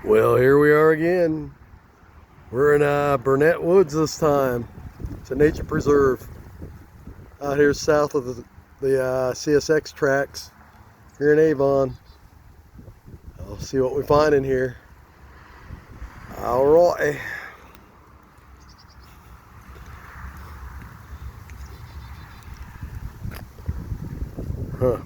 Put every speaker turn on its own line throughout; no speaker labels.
Well, here we are again. We're in Burnett Woods this time. It's a nature preserve out here south of the CSX tracks here in Avon. I'll see what we find in here. All right. Huh.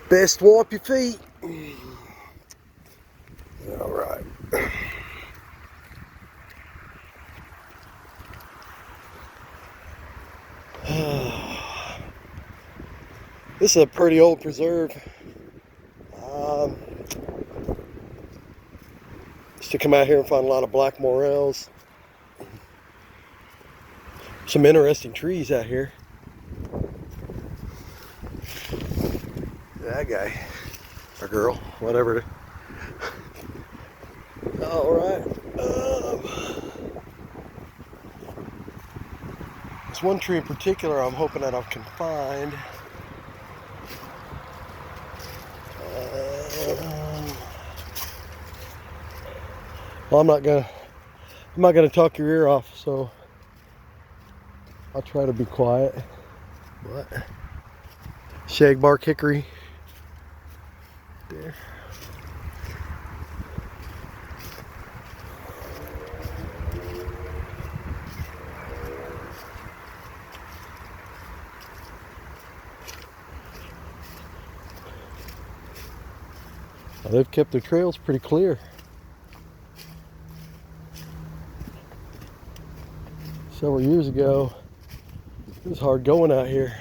Best wipe your feet. All right. This is a pretty old preserve. Used to come out here and find a lot of black morels. Some interesting trees out here. That guy, or girl, whatever. All right. There's one tree in particular I'm hoping that I can find. Well, I'm not gonna talk your ear off, so I'll try to be quiet. But shagbark hickory. There. Well, they've kept their trails pretty clear. Several years ago, it was hard going out here.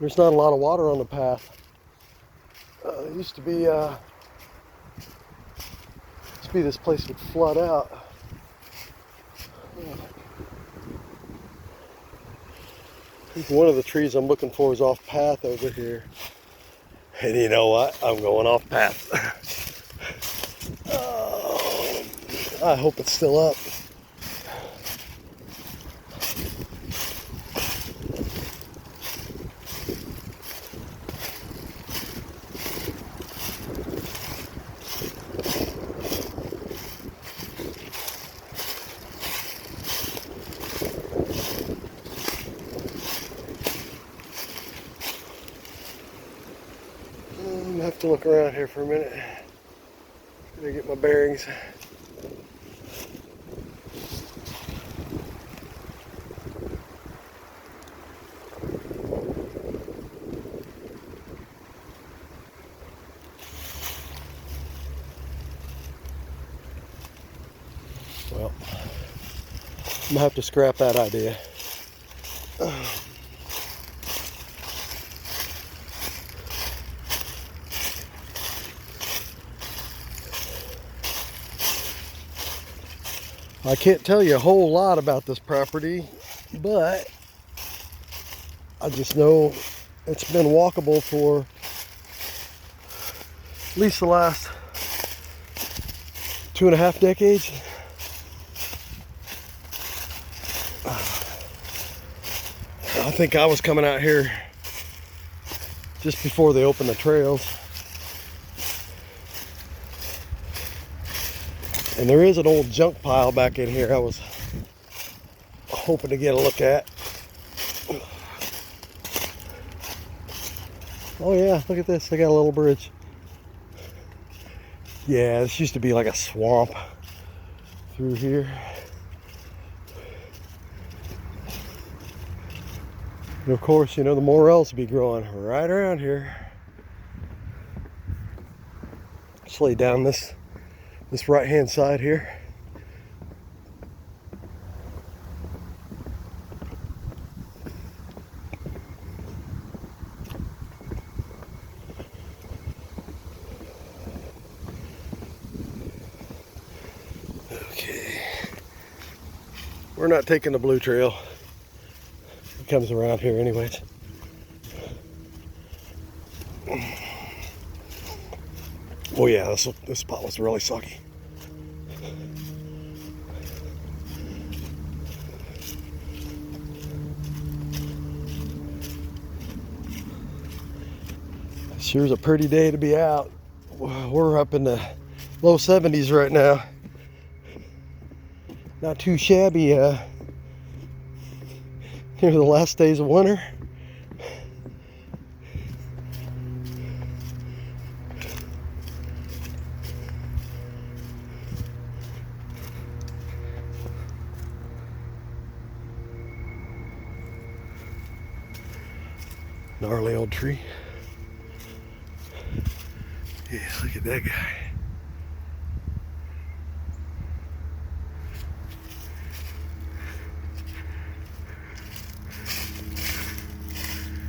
There's not a lot of water on the path. It used to be this place would flood out. I think one of the trees I'm looking for is off path over here. And you know what? I'm going off path. Oh, I hope it's still up. I have to look around here for a minute. Gotta get my bearings. Well, I'm gonna have to scrap that idea. I can't tell you a whole lot about this property, but I just know it's been walkable for at least the last 2.5 decades. I think I was coming out here just before they opened the trails. And there is an old junk pile back in here I was hoping to get a look at. Oh yeah, look at this. They got a little bridge. Yeah, this used to be like a swamp through here. And of course, you know, the morels be growing right around here. Let's lay down this right hand side here. Okay. We're not taking the blue trail. It comes around here anyways. Oh yeah, this spot was really sucky. Sure is a pretty day to be out. We're up in the low 70s right now. Not too shabby near the last days of winter. Gnarly old tree. Yeah, look at that guy.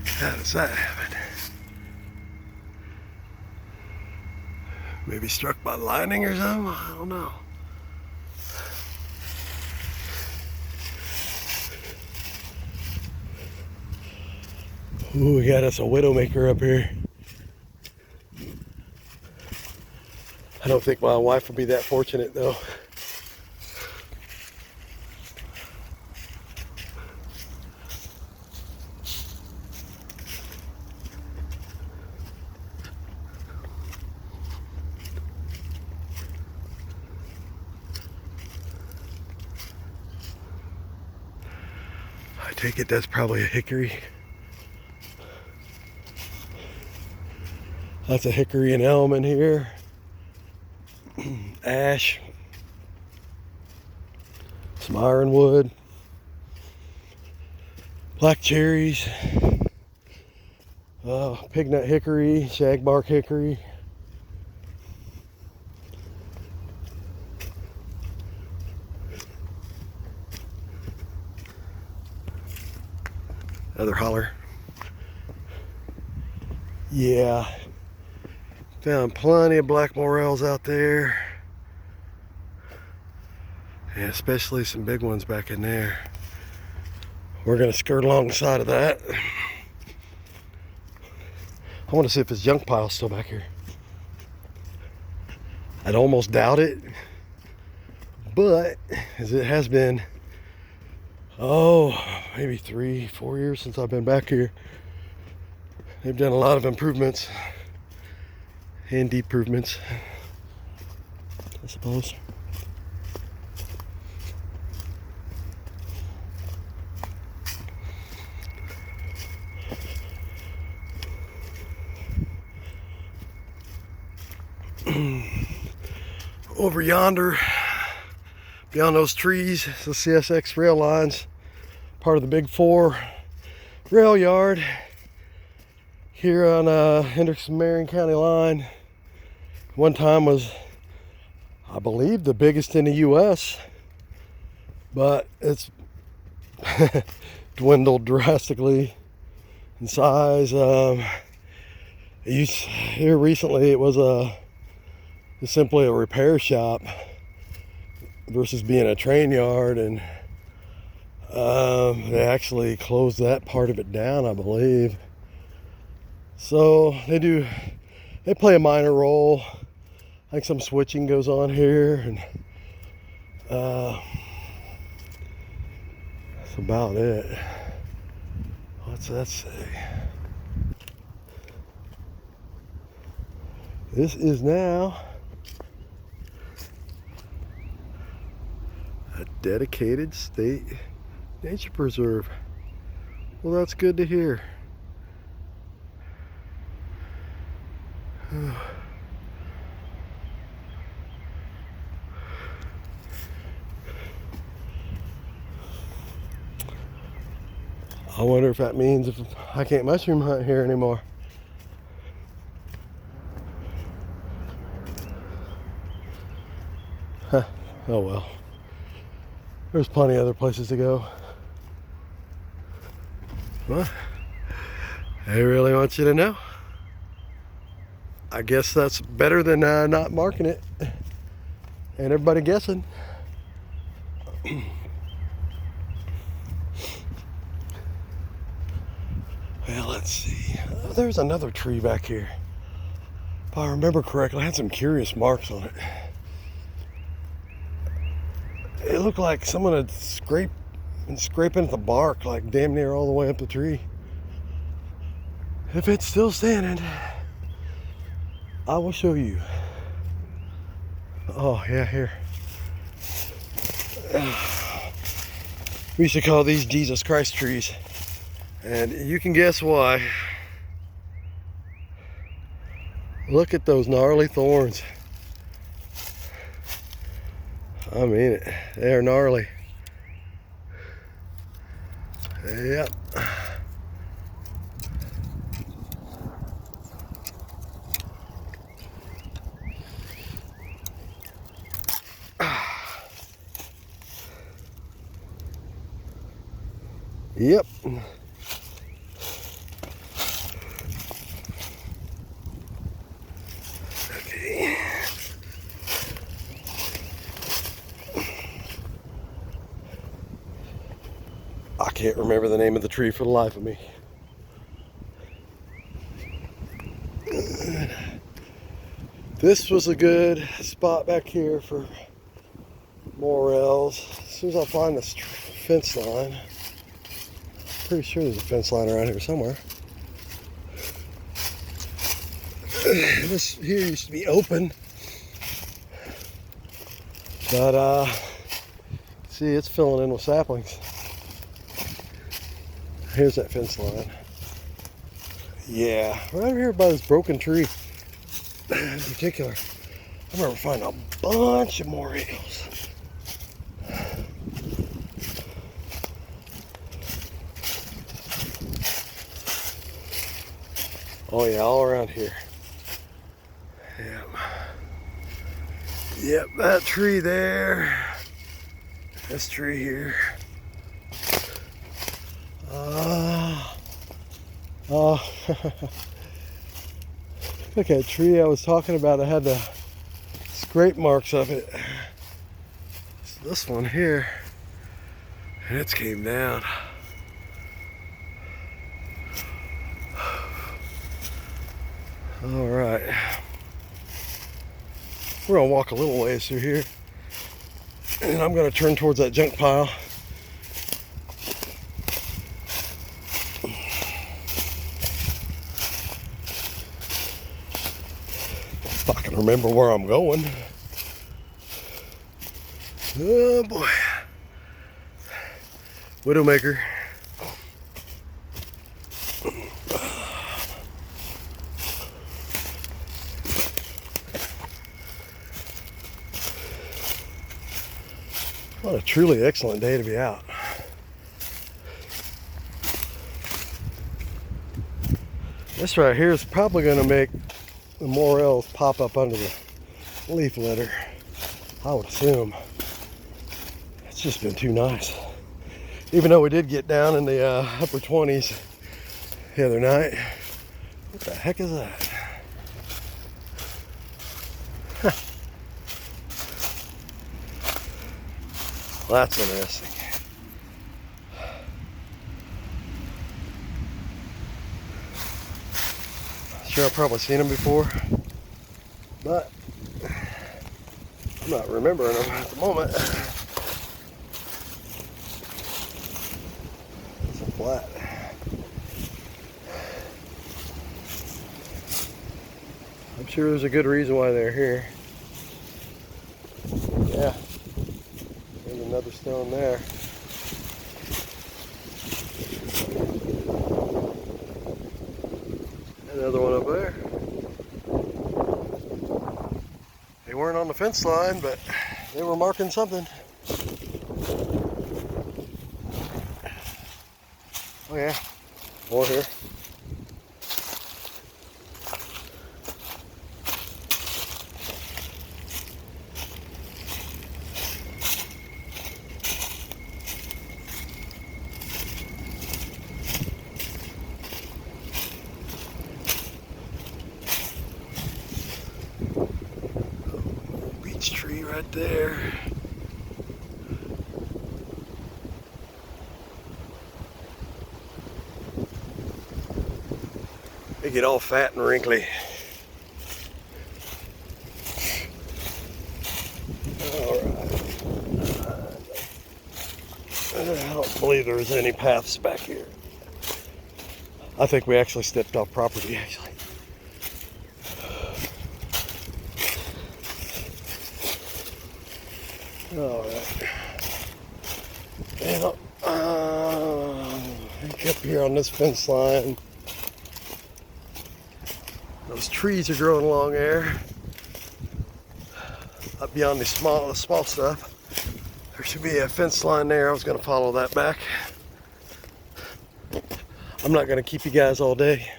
How does that happen? Maybe struck by lightning or something? I don't know. Ooh, we got us a widowmaker up here. I don't think my wife will be that fortunate though. I take it that's probably a hickory. That's a hickory and elm in here. Ash. Some ironwood. Black cherries. Pignut hickory, shagbark hickory. Another holler. Yeah. Found plenty of black morels out there. And especially some big ones back in there. We're gonna skirt alongside of that. I want to see if his junk pile's still back here. I'd almost doubt it. But, as it has been, maybe 3-4 years since I've been back here. They've done a lot of improvements. And improvements, I suppose. Over yonder, beyond those trees, the CSX rail lines, part of the Big 4 rail yard here on Hendricks and Marion County line. One time was, I believe, the biggest in the U.S., but it's dwindled drastically in size. Here recently, it was simply a repair shop versus being a train yard, and they actually closed that part of it down, I believe. So they play a minor role. I think some switching goes on here, and that's about it. What's that say? This is now a dedicated state nature preserve. Well, that's good to hear. I wonder if that means if I can't mushroom hunt here anymore. Huh. Oh well. There's plenty of other places to go. Well, I really want you to know. I guess that's better than not marking it and everybody guessing. Well, let's see. There's another tree back here. If I remember correctly, it had some curious marks on it. It looked like someone had been scraping at the bark, like damn near all the way up the tree. If it's still standing. I will show you. Oh yeah, here. We used to call these Jesus Christ trees, and you can guess why. Look at those gnarly thorns. I mean it, they are gnarly. Yep. Yep. Okay. I can't remember the name of the tree for the life of me. This was a good spot back here for morels. As soon as I find this fence line, pretty sure there's a fence line around here somewhere. This here used to be open, but see, it's filling in with saplings. Here's that fence line. Yeah, right over here by this broken tree in particular, I remember finding a bunch of morels. Oh yeah, all around here. Yep. Yep, that tree there. This tree here. Look at that tree I was talking about. I had the scrape marks of it. It's this one here. And it's came down. All right. We're gonna walk a little ways through here. And I'm gonna turn towards that junk pile. If I can remember where I'm going. Oh boy. Widowmaker. What a truly excellent day to be out. This right here is probably going to make the morels pop up under the leaf litter, I would assume. It's just been too nice. Even though we did get down in the upper 20s the other night. What the heck is that? Well, that's interesting. Sure, I've probably seen them before, but I'm not remembering them at the moment. It's a flat. I'm sure there's a good reason why they're here. Yeah. There's another stone there. Another one up there. They weren't on the fence line, but they were marking something. Oh yeah, more here. Tree right there. They get all fat and wrinkly. Alright. I don't believe there's any paths back here. I think we actually stepped off property, actually. All right. And up here on this fence line. Those trees are growing along there. Up beyond the small stuff. There should be a fence line there. I was going to follow that back. I'm not going to keep you guys all day.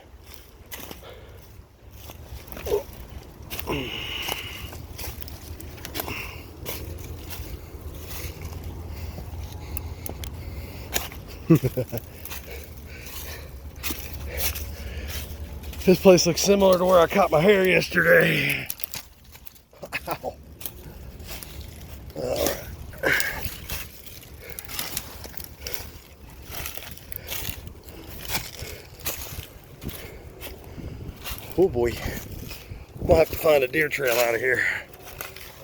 This place looks similar to where I cut my hair yesterday. Ow. All right. Oh boy, I'm gonna have to find a deer trail out of here.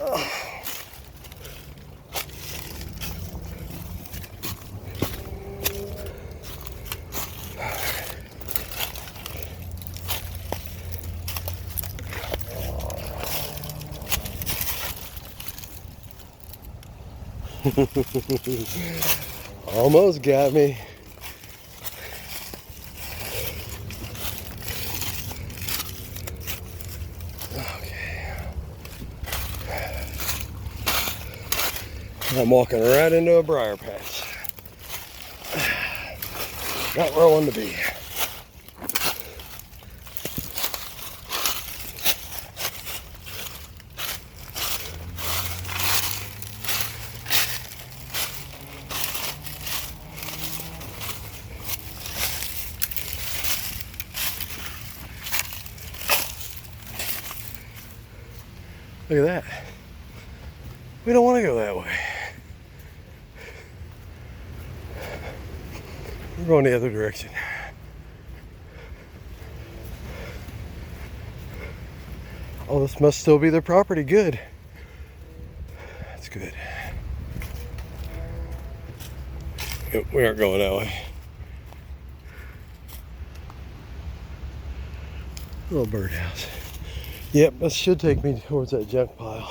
Oh. Almost got me. Okay. I'm walking right into a briar patch. Not where I wanted to be. Look at that. We don't want to go that way. We're going the other direction. Oh, this must still be their property. Good. That's good. Yep, we aren't going that way. Little birdhouse. Yep, this should take me towards that junk pile.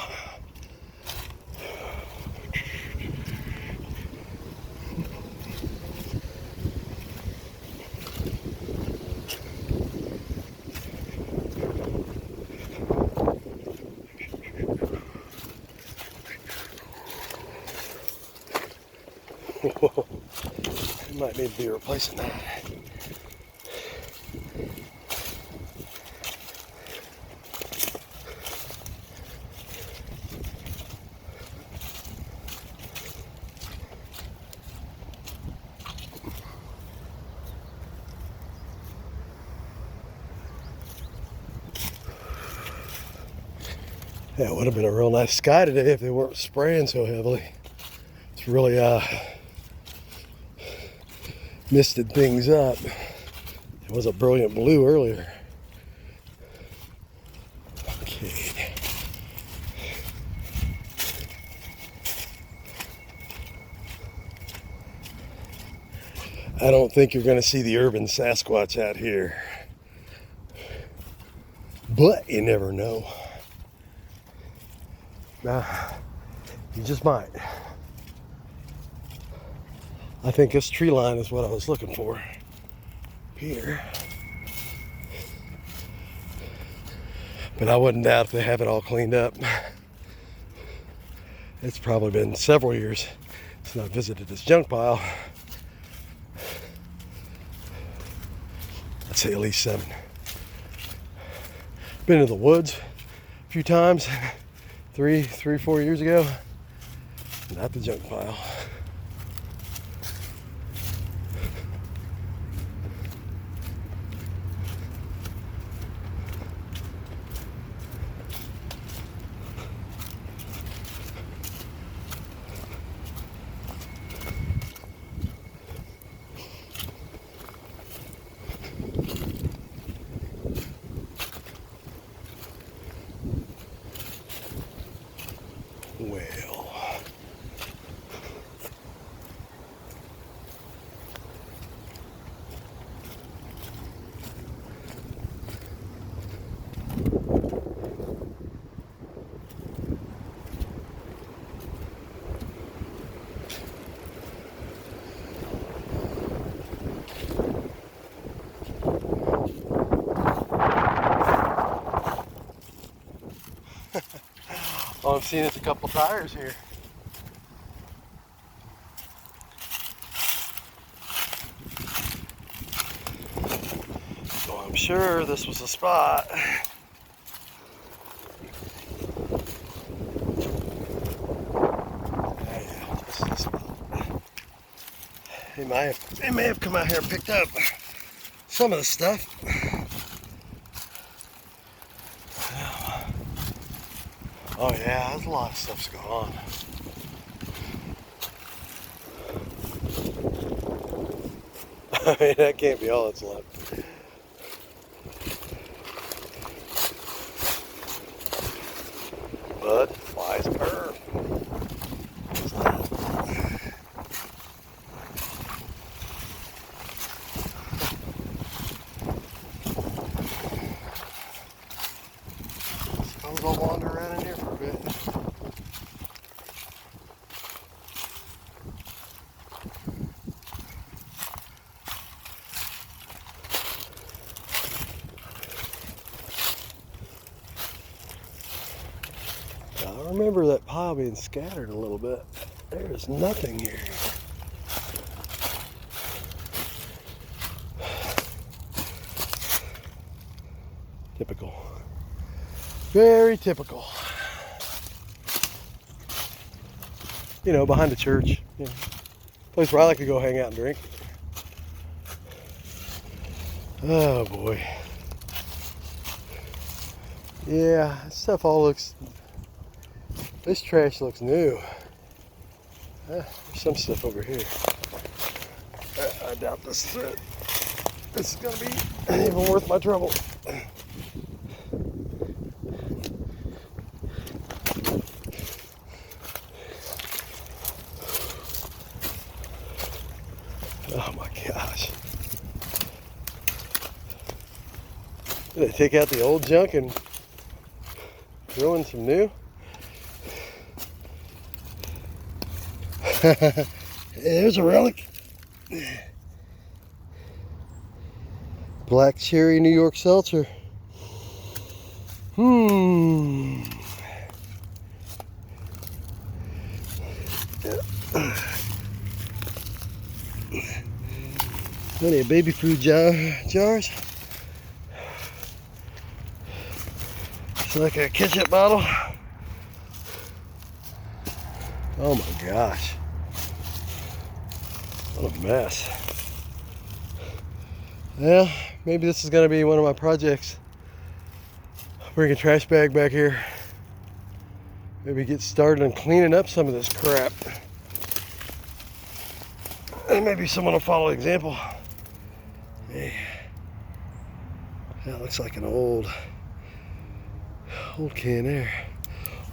Whoa. Might need to be replacing that. Yeah, it would have been a real nice sky today if they weren't spraying so heavily. It's really misted things up. It was a brilliant blue earlier. Okay. I don't think you're going to see the urban Sasquatch out here. But you never know. You just might. I think this tree line is what I was looking for here. But I wouldn't doubt if they have it all cleaned up. It's probably been several years since I visited this junk pile. I'd say at least 7. Been in the woods a few times. 4 years ago. Not the junk pile. Well, All I'm seeing is a couple tires here. So I'm sure this was a spot. They may have come out here and picked up some of the stuff. Oh yeah, there's a lot of stuff's going on. I mean, that can't be all that's left. But flies burn. Suppose I'll wander around in here for a bit. I remember that pile being scattered a little bit. There's nothing here. Typical. Very typical. You know, behind the church. You know, place where I like to go hang out and drink. Oh boy. Yeah, stuff all looks... This trash looks new. There's some stuff over here. I doubt this is it. This is gonna be even worth my trouble. Oh my gosh. Did they take out the old junk and throw in some new? There's a relic. Black cherry New York seltzer. Plenty of baby food jars. It's like a ketchup bottle. Oh my gosh. What a mess. Well, maybe this is going to be one of my projects. Bring a trash bag back here. Maybe get started on cleaning up some of this crap. And maybe someone will follow the example. Hey, that looks like an old can there.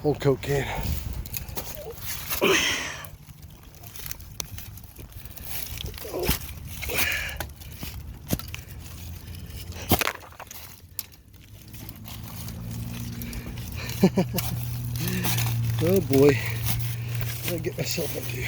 Old Coke can. Oh boy, what did I get myself into?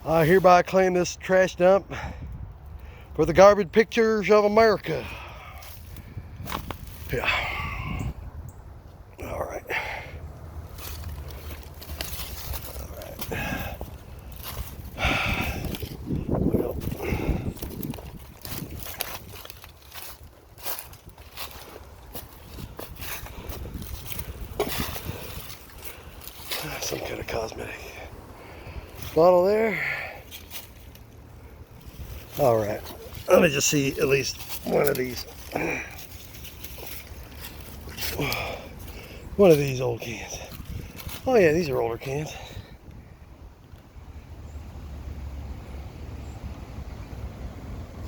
I hereby claim this trash dump for the garbage pictures of America. Yeah. All right. Well. Some kind of cosmetic bottle there. All right, let me just see at least one of these. One of these old cans. Oh yeah, these are older cans.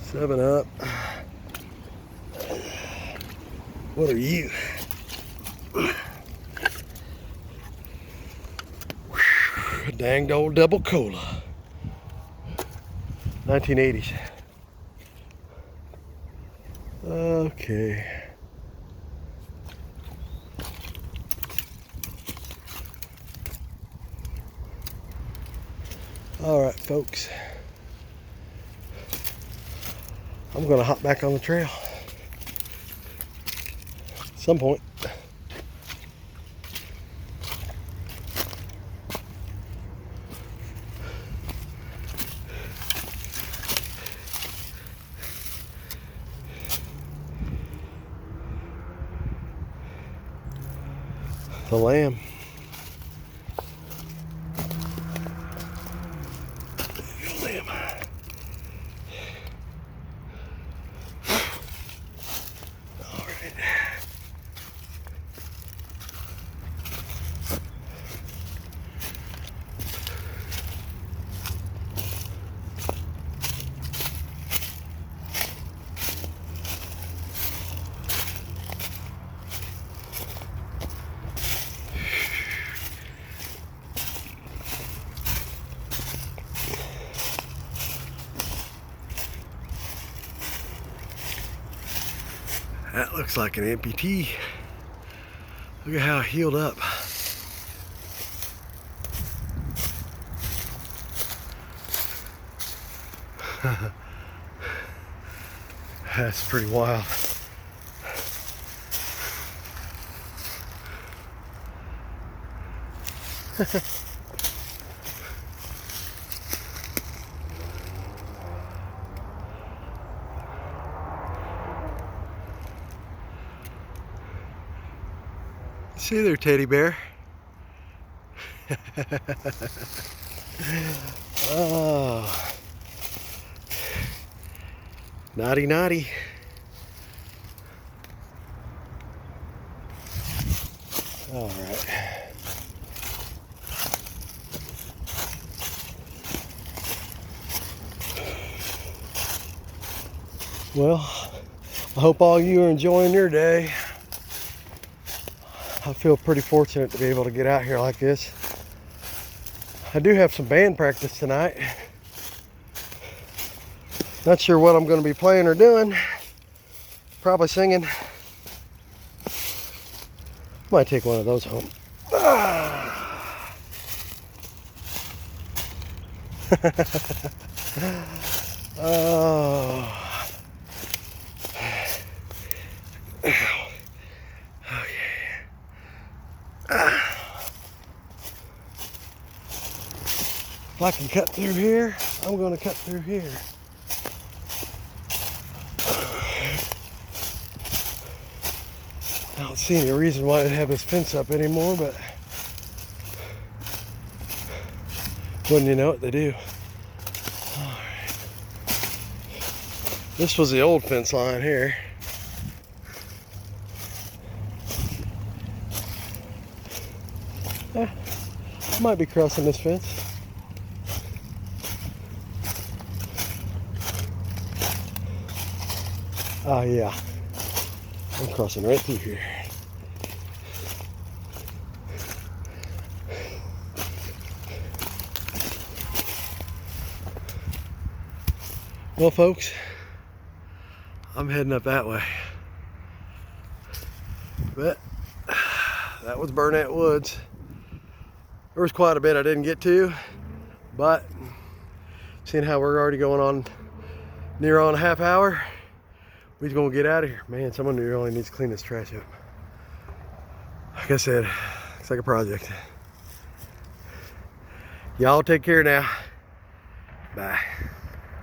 Seven Up. What are you? Danged old double cola. 1980s. Okay. All right, folks. I'm gonna hop back on the trail at some point. The lamb. Lamb. All right. That looks like an amputee. Look at how it healed up. That's pretty wild. See there, teddy bear. Oh, naughty, naughty. All right. Well, I hope all you are enjoying your day. I feel pretty fortunate to be able to get out here like this. I do have some band practice tonight. Not sure what I'm going to be playing or doing. Probably singing. Might take one of those home. Oh. If I can cut through here, I'm going to cut through here. I don't see any reason why I'd have this fence up anymore, but wouldn't you know it, they do. All right. This was the old fence line here. I might be crossing this fence. Oh yeah, I'm crossing right through here. Well, folks, I'm heading up that way. But that was Burnett Woods. There was quite a bit I didn't get to, but seeing how we're already going on near on a half hour, we're gonna get out of here. Man, someone really needs to clean this trash up. Like I said, it's like a project. Y'all take care now. Bye.